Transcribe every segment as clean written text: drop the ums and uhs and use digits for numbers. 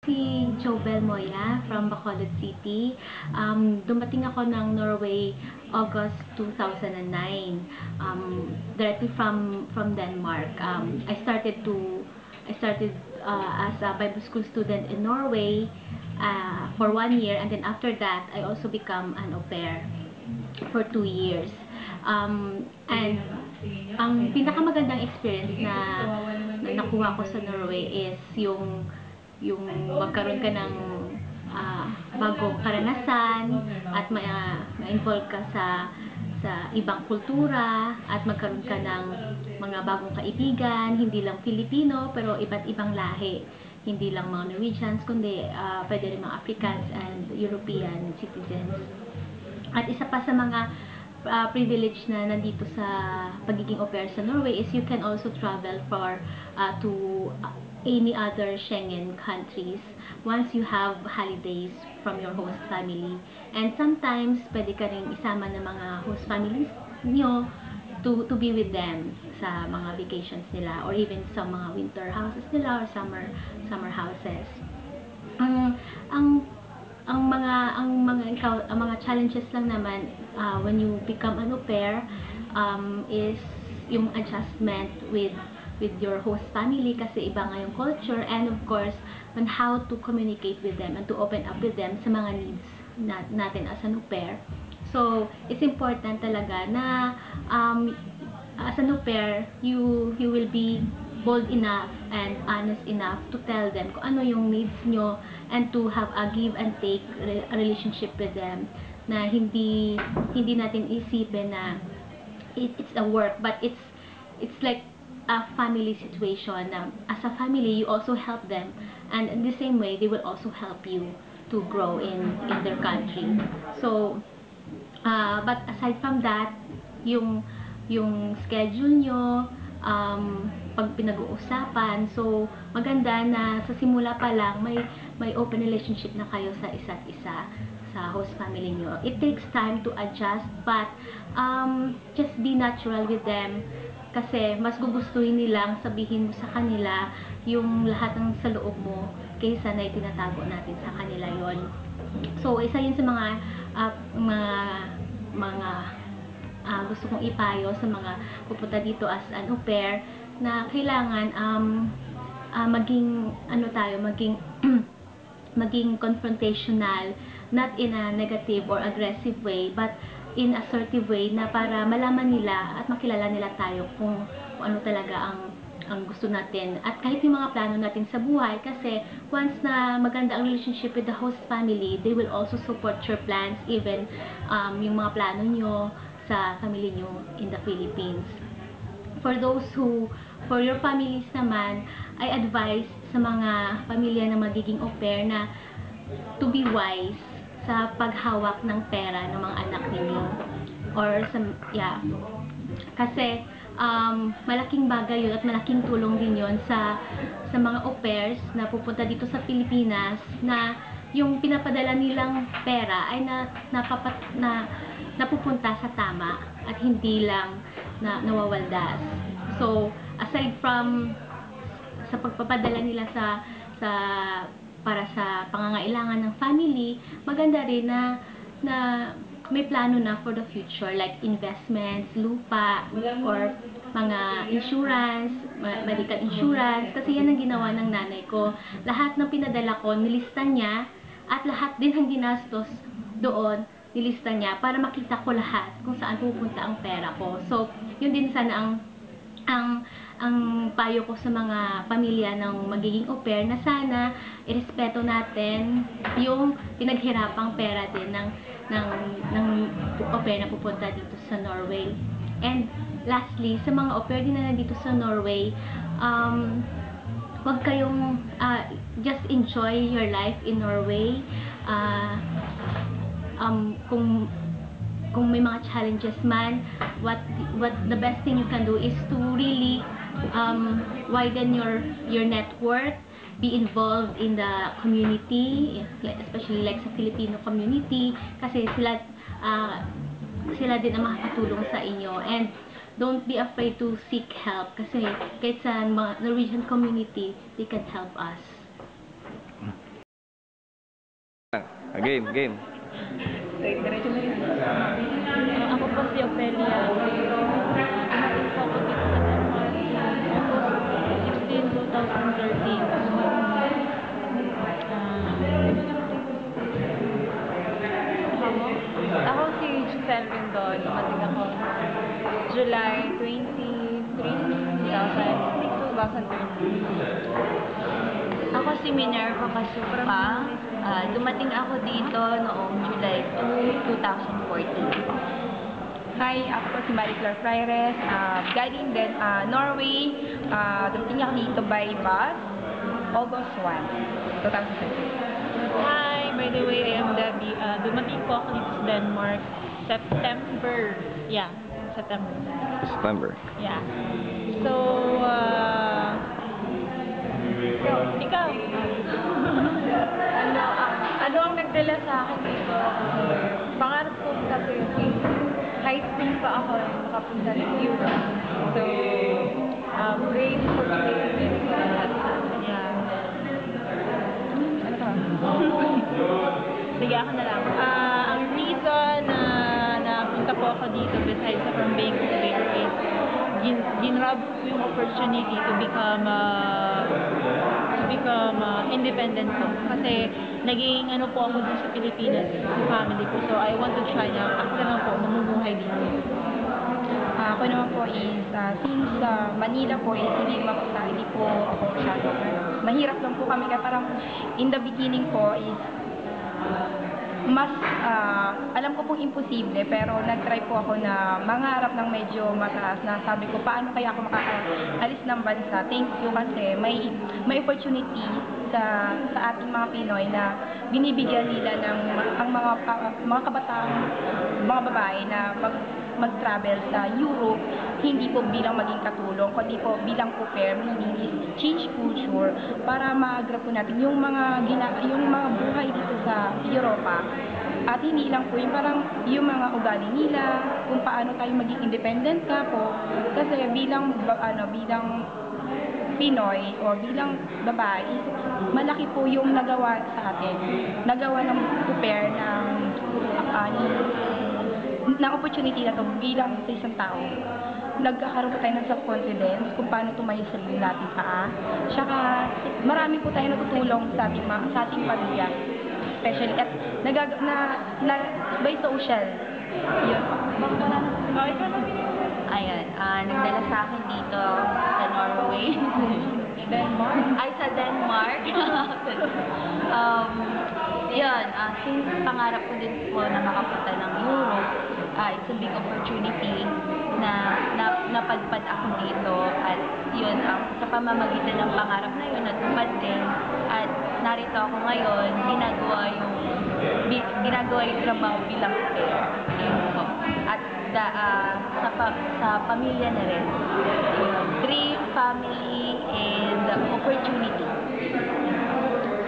si Jobel Moya from Bacolod City. Dumating ako ng Norway August 2009, directly from Denmark. I started as a Bible school student in Norway for 1 year, and then after that I also become an au pair for 2 years. And ang pinakamagandang experience na nakuha ko sa Norway is yung magkaroon ka ng bagong karanasan at ma-involve ka sa ibang kultura at magkaroon ka ng mga bagong kaibigan, hindi lang Filipino pero iba't ibang lahi, hindi lang mga Norwegians kundi pwede rin mga Africans and European citizens. At isa pa sa mga privilege na nandito sa pagiging au pair sa Norway is you can also travel to any other Schengen countries once you have holidays from your host family. And sometimes pwede ka rin isama ng mga host families nyo to be with them sa mga vacations nila or even sa mga winter houses nila or summer houses. Ang mga challenges lang naman when you become an au pair is yung adjustment with your host family kasi iba nga yung culture, and of course on how to communicate with them and to open up with them sa mga needs natin as an au pair. So it's important talaga na as an au pair you will be bold enough and honest enough to tell them kung ano yung needs nyo and to have a give and take relationship with them, na hindi natin isipin na it's a work, but it's like a family situation. As a family, you also help them, and in the same way, they will also help you to grow in their country. So, but aside from that, yung schedule nyo, pag pinag-uusapan, so maganda na sa simula pa lang may open relationship na kayo sa isa't isa sa host family nyo. It takes time to adjust, but just be natural with them. Kasi mas gugustuhin nilang sabihin mo sa kanila yung lahat ng sa loob mo kaysa na itinatago natin sa kanila yon. So isa yun sa mga gusto kong ipayo sa mga pupunta dito as an au pair, na kailangan maging maging confrontational, not in a negative or aggressive way, but in assertive way, na para malaman nila at makilala nila tayo kung ano talaga ang gusto natin at kahit yung mga plano natin sa buhay. Kasi once na maganda ang relationship with the host family, they will also support your plans, even yung mga plano nyo sa family nyo in the Philippines. For your families naman, I advise sa mga pamilya na magiging au pair na to be wise sa paghawak ng pera ng mga anak ninyo, or kasi malaking bagay yun at malaking tulong din yun sa mga au pairs na pupunta dito sa Pilipinas, na yung pinapadala nilang pera ay napupunta sa tama at hindi lang nawawaldas. So aside from sa pagpapadala nila para sa pangangailangan ng family, maganda rin na may plano na for the future, like investments, lupa, or mga insurance, medical insurance. Kasi yan ang ginawa ng nanay ko. Lahat ng pinadala ko, nilista niya, at lahat din ang ginastos doon, nilista niya para makita ko lahat kung saan pupunta ang pera ko. So yun din sana ang payo ko sa mga pamilya ng magiging au pair, na sana irespeto natin yung pinaghirapang pera din ng au pair na pupunta dito sa Norway. And lastly, sa mga au pair din na nandito sa Norway, wag kayong just enjoy your life in Norway. Kung may mga challenges man, what the best thing you can do is to really widen your network, be involved in the community, especially like sa Filipino community, kasi sila din ang makakatulong sa inyo. And don't be afraid to seek help, kasi kahit sa mga Norwegian community, they can help us. Game, game. Diretso na rin. Ako po si Opelia. Dumating po ako dito sa Denmark August 16, 2013. Ako si Giselle Rendon. Dumating ako July 23, 2013. Ako si Minerva Casupa. Dumating ako dito noong July 2, 2014. Hi, ako po si Marie Claire Fraires. Galing din Norway. Dumating ako dito by bus August 1, 2013. Hi, by the way, I am Debbie. Dumating po ako dito sa Denmark September. Yeah, September. September. Yeah. So, ikaw? Ano ang nagdala sa akin dito? Pangarap ko kasi high school pa ako nakapunta ng Europe. So, great opportunity for that. Yeah. Ano ka? Sige, ako na lang. Ang reason na napunta po ako dito besides from being a player is ginrab ko yung opportunity to become independent po. Kasi naging ano po ako dun sa Pilipinas, sa family ko. So I want to try na ako naman po mamumuhay dito. Ako naman po is, since Manila po is hindi po ako masyado. Mahirap lang po kami kaya parang in the beginning po is mas alam ko pong imposible pero nag-try po ako na mangarap ng medyo mataas na sabi ko paano kaya ako makakaalis ng bansa. Thank you kasi may opportunity sa ating mga Pinoy na binibigyan nila ng ang mga kabataan, mga babae na mag-travel sa Europe, hindi po bilang maging katulong, kundi po bilang au pair, meaning is change culture para ma-grab po natin yung mga buhay dito sa Europa. At hindi lang po yung parang yung mga ugali nila, kung paano tayo maging independent ka po. Kasi bilang Pinoy o bilang babae, malaki po yung nagawa sa atin. Nagawa ng au pair ng opportunity na to bilang sa isang tao. Nagkakaroon po tayo ng self-confidence kung paano tumayo sa sarili natin paa. Tsaka marami po tayo natutulong sa ating pamilya. Especially at by social. Yun. Baka wala na. Ayun, nagdala sa akin dito sa Norway. Denmark? Ay, sa Denmark. Yun, since pangarap ko din po na makapunta ng Europe, it's a big opportunity na napadpad ako dito at yun, sa pamamagitan ng pangarap na yun, natupad din at narito ako ngayon, ginagawa yung trabaho bilang pair. Yun po. At sa pamilya na rin. Dream, family, and opportunity.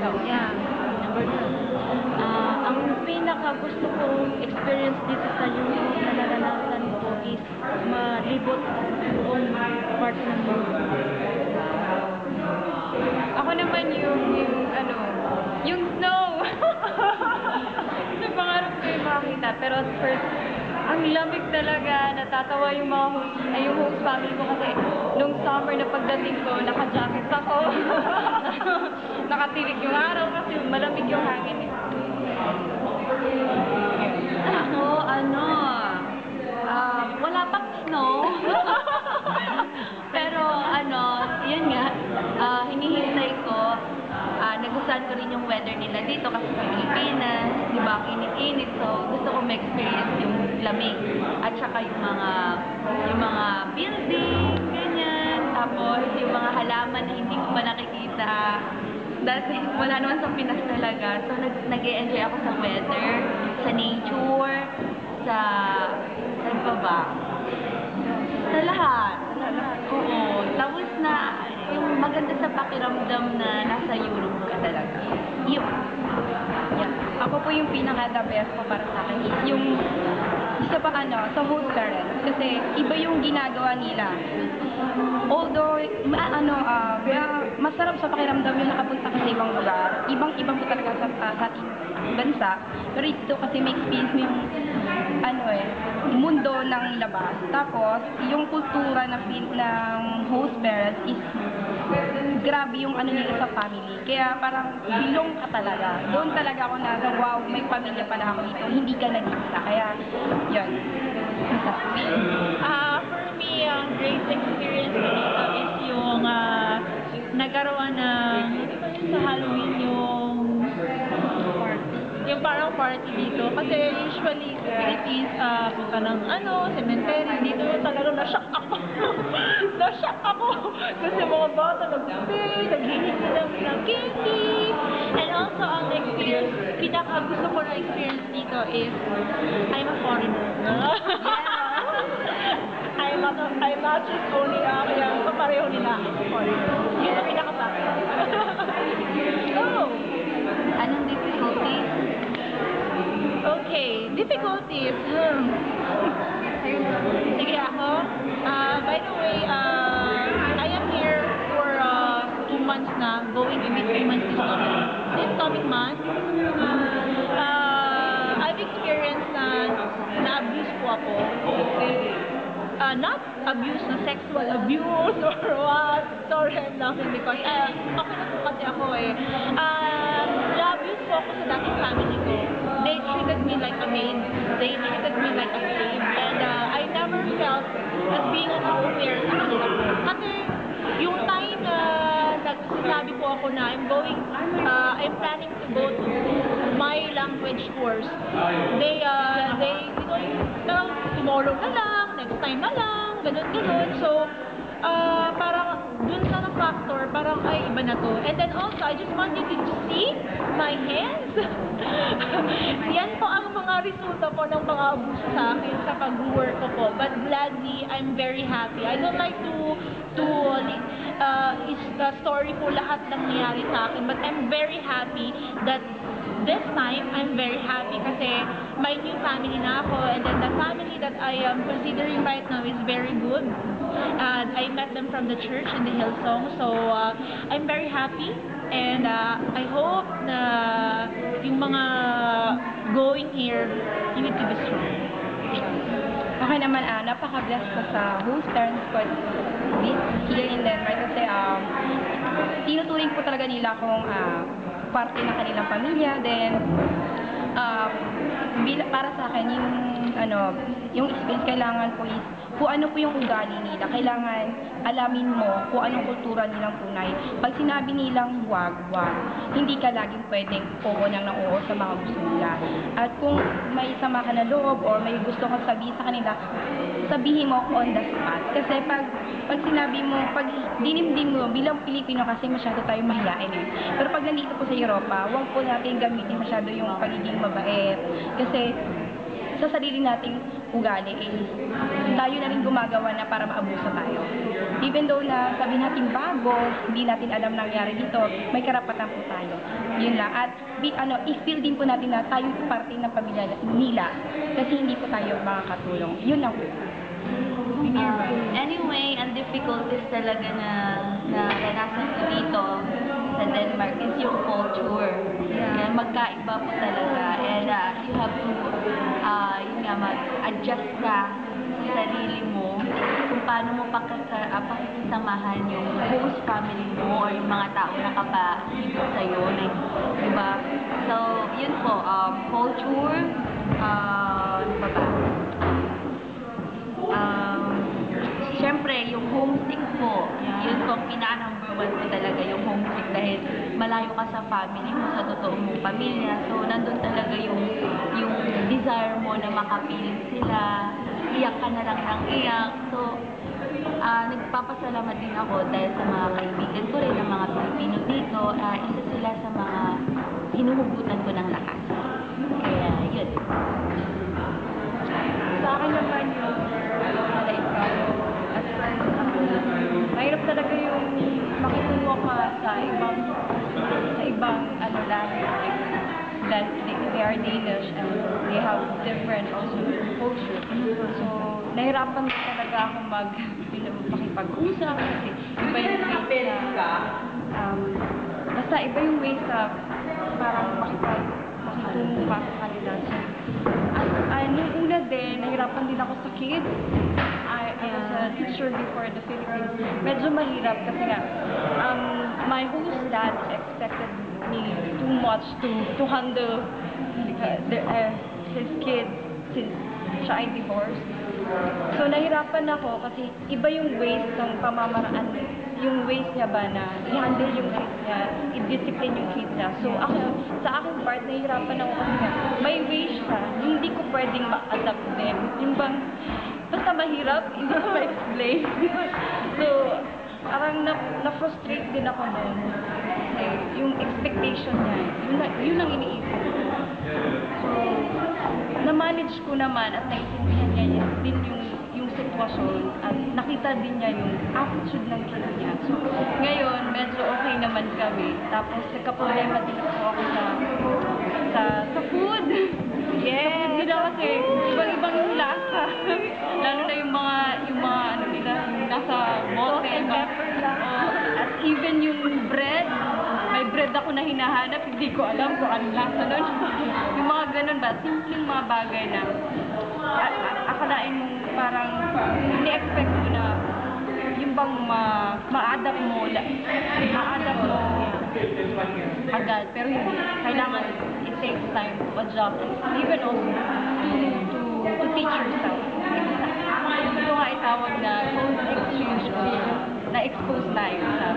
So, yeah. Number 2. Ang pinaka gusto kong experience dito sa Europe na naranasan ko is malibot buong part ng mundo. Ako naman yung snow. Napangarap ko yung makakita. Pero at first, ang lamig talaga. Natatawa yung yung host family ko kasi nung summer na pagdating ko, naka-jacket ako. Nakatirik yung araw kasi malamig yung hangin. Ako, wala pang snow. Pero, yun nga, hinihintay ko, nagustuhan ko rin yung weather nila dito kasi sa Pilipinas, di ba, init-init, so gusto ko ma-experience yung lamig. At saka yung mga building, ganyan, tapos yung mga halaman na hindi ko pa nakikita. Dati, wala naman sa Pinas talaga. So, nag-e-enjoy ako sa weather, sa nature, saan pa ba? Sa lahat. Oo. Tapos yung maganda sa pakiramdam na nasa Europe ka talaga. Yun. Yeah. Ako po yung pinaka-the best po para sa akin is yung isa pa sa host parents. Kasi iba yung ginagawa nila. Although, masarap sa pakiramdam yung nakapunta ka sa ibang lugar. ibang-ibang po talaga sa ating bansa. Pero ito kasi may experience mo yung mundo ng labas. Tapos, yung kultura ng host parents is grabe yung nila sa family. Kaya parang bilong ka talaga. Doon talaga ako na, wow, may pamilya pala ako dito. Hindi ka nag-isa. Kaya, yun. For me, ang great experience ko dito is yung nagkaroon ng, sa Halloween yung parang party dito. Kasi usually sa Philippines, punta ng cemetery. Dito talaga na-shock ako. Na-shock ako. Kasi mga bata nag-bake, naghihingi ng candy. And also, ang experience, pinaka-gusto ko na experience dito is, I'm a foreigner. I'm not just only kaya kapareho nila ako foreigner. Yun ang pinaka-bakit. Oh! Anong difficulties? Okay, difficulties. Sige ako. By the way, I am here for 2 months na, going to be 3 months this coming month. I've experienced na-abuse po ako. Not abuse na sexual abuse or what. Sorry, I'm laughing because okay na po kasi ako eh. Na-abuse po ako sa dating family ko. They treated me like a maid. They treated me like a slave. And I never felt as being an au pair sa kanila po. Kasi yung time na nagsasabi po ako na I'm planning to go to my language course. They tomorrow na lang, next time na lang, ganun. So, parang dun sa factor, parang ay iba na to. And then also, I just wanted you to see my hands. Yan po ang mga resulta po ng mga abuso sa akin sa pag-work ko po. But gladly, I'm very happy. I don't like to is the story po lahat ng nangyari sa akin. But I'm very happy that this time, I'm very happy kasi may new family na ako, and then the family that I am considering right now is very good. I met them from the church in the Hillsong, so I'm very happy, and I hope na yung mga going here, you need to be strong. Okay naman, napaka-blessed ko sa host parents ko here in Denmark kasi tinuturing po talaga nila akong parte ng kanilang pamilya. Then, para sa akin, yung experience kailangan po is kung ano po yung ugali nila. Kailangan alamin mo kung anong kultura nilang tunay. Pag sinabi nilang wag, hindi ka laging pwedeng oo nang oo sa mga gusto nila. At kung may sama ka na loob or may gusto kang sabihin sa kanila, sabihin mo on the spot. Kasi pag sinabi mo, pag dinimdim mo, bilang Pilipino kasi masyado tayo mahiyain eh. Pero pag nandito po sa Europa, huwag po natin gamitin masyado yung pagiging mabait. Kasi sa sarili nating ugali tayo na rin gumagawa na para maabuso tayo. Even though na sabi natin bago, hindi natin alam nangyari dito, may karapatan po tayo. Yun lang. At i-feel din po natin na tayo parte ng pamilya nila kasi hindi po tayo makakatulong. Yun lang po. Anyway, ang difficulties talaga na naranasan ko dito sa Denmark is yung culture. Kaya magkaiba po talaga. And you have to mag-adjust ka sa sarili mo kung paano mo pakikisamahan yung host family mo or yung mga tao na kapahibot sa'yo. Like, diba? So, yun po. Culture, ano ba ba? Siyempre, yung homesick po, yun po, pinaka-number 1 po talaga yung homesick dahil malayo ka sa family mo, sa totoo mong pamilya. So, nandun talaga yung desire mo na makapiling sila, iyak ka na lang ng iyak. So, nagpapasalamat din ako dahil sa mga kaibigan ko rin, ng mga Pilipino dito, isa sila sa mga hinuhugutan ko ng lakas. Kaya, yun. Sa akin naman yung mahirap talaga yung makitungo ka sa ibang language. That they are Danish and they have different also culture. So, nahirapan talaga ako makipag-usap kasi iba yung ways na basta iba yung ways na parang makitungo ka sa kanila. So, at nung una din, nahirapan din ako sa kids. I was a teacher before the Philippines. Medyo mahirap kasi nga, my host dad expected me too much to handle his kids since siya ay divorced. So, nahirapan ako kasi iba yung ways ng pamamaraan, yung ways niya ba na i-handle yung kids niya, i-discipline yung kids niya. So, ako, sa aking part, nahirapan ako kasi nga, may ways siya, hindi ko pwedeng ma-adapt din. Yung bang, basta mahirap, hindi ko ma-explain. So, parang na-frustrate din ako doon. Kasi yung expectation niya, yun ang iniisip ko. So, na-manage ko naman at naintindihan niya din yung sitwasyon at nakita din niya yung attitude ng kids niya. So, ngayon, medyo okay naman kami. Tapos, nagka-problema din ako sa food. Yes! Sa food nila kasi, ibang-ibang yung lasa. Lalo na yung mga ano nila, yung nasa bote. At even yung bread, may bread ako na hinahanap, hindi ko alam kung anong lasa nun. Yung mga ganun ba, simpleng mga bagay na akalain mong parang ini-expect mo na yung bang ma-adapt mo agad, pero hindi. Kailangan it takes time to adjust, even also to teach yourself. Ito nga itawag na post-exchange na expose tayo sa